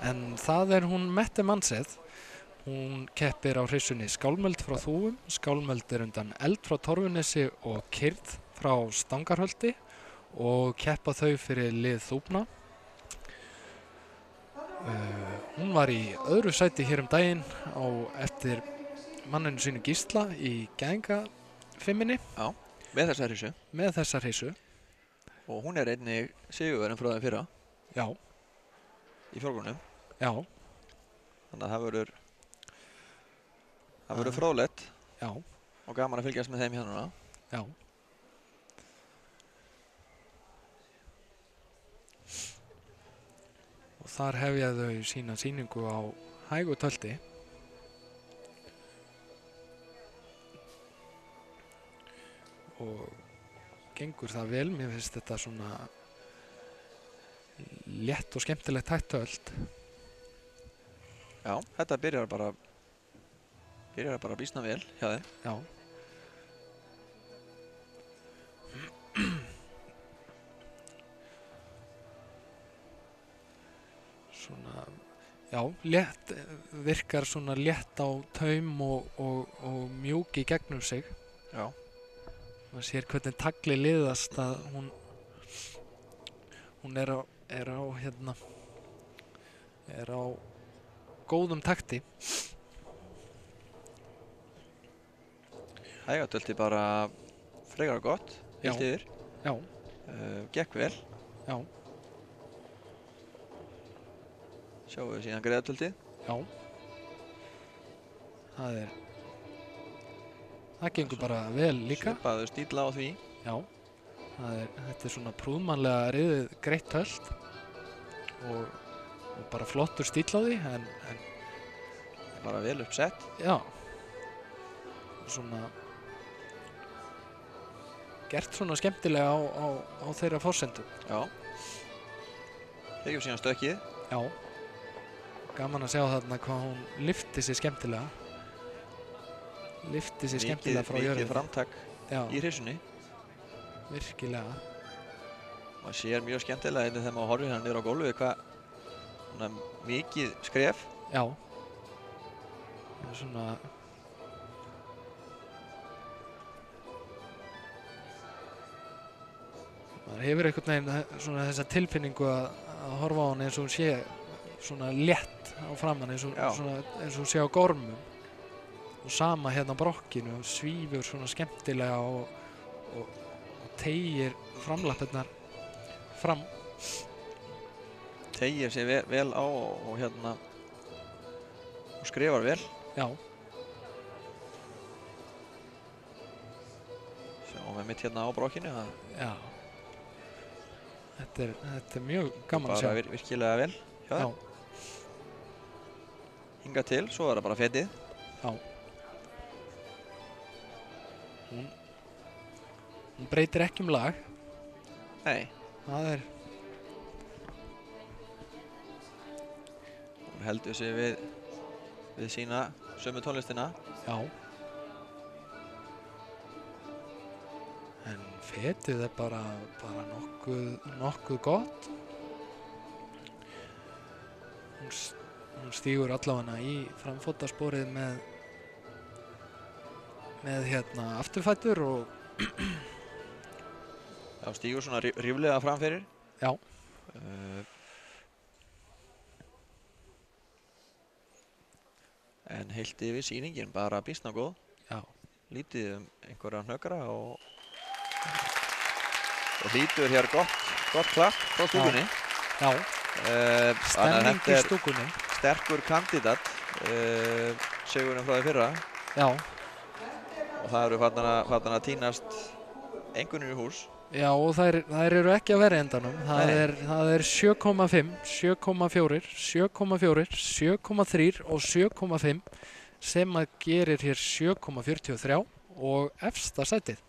En það hún Mette Mannseth. Hún keppir á hryssunni Skálmöld frá Þúfum. Skálmöld undan Eld frá Torfunesi og Kyrrð frá Stangarholti og keppa þau fyrir lið Þúfna. Hún var í öðru sæti hér daginn á eftir manninu sínu Gísla í gæðingafimminni. Já, með þessa hryssu. Með þessa hryssu. Og hún einnig sigurverðin frá þeim fyrra. Já. Í fjórgrunum. Já. Þannig að það verður fróðlegt. Já. Og gaman að fylgjast með þeim hérna. Já. Og þar hefja þau sína sýningu á hægu tölti. Og gengur það vel. Mér finnst þetta svona létt og skemmtilegt hægt tölt. Já, þetta byrjar bara býsna vel hjá þeim. Já. Svona, já, létt, virkar svona létt á taum og mjúk í gegnum sig. Já. Maður sér hvernig tagli liðast að hún er á góðum takti. Hægatölti bara frekar gott, Já. heilt yfir. Já. Gekk vel. Já. Sjáum við síðan greiðatöltið. Já. Það gengur bara vel líka. Svipaður stíll á því. Já. Þetta svona prúðmannlega riðið greitt tölt og bara flottur stíll á því en bara vel uppsett. Já. Svona gert svona skemmtilega á þeirra forsendum. Já. Hefur síðan stökkið. Já. Gaman að sjá þarna hvað hún lyfti sér skemmtilega. Lyfti sér skemmtilega frá jörðinni. Mikið framtak í hryssunni. Virkilega. Maður sér mjög skemmtilega einnig þegar maður horfir hérna niður á gólfið hvað mikið skref. Já. Svona maður hefur einhvern veginn svona þessa tilfinningu að horfa á hann eins og hún sé svona létt á framan eins og hún sé á gormum og sama hérna á brokkinu og svífur svona skemmtilega og teygir framlappirnar fram. Teygir sig vel á og hérna og skrifar vel. Já. Sjáum við mitt hérna á brokkinu. Já. Þetta er mjög gaman að sjá. Bara virkilega vel. Já. Hingað til, svo er það bara fetið. Já. Hún breytir ekki lag. Nei. Það Hún heldur sig við sína sömu tónlistina. Já. En fetið bara nokkuð gott. Hún stígur allavega í framfótasporið með hérna afturfætur og Já, stígur svona ríflega framfyrir. Já. En heilt yfir sýningin bara býsna góð. Já. Lítið einhverja hnökra og hlýtur hér gott klapp frá stúkunni. Já. Stemning í stúkunni. Sterkur kandidat sigurinn frá því fyrra. Já. Og það eru farnar að tínast einhvernir í hús. Já, og þær eru ekki að vera í endanum. Það er 7,5, 7,4, 7,4, 7,3 og 7,5 sem að gerir hér 7,43 og efsta sætið.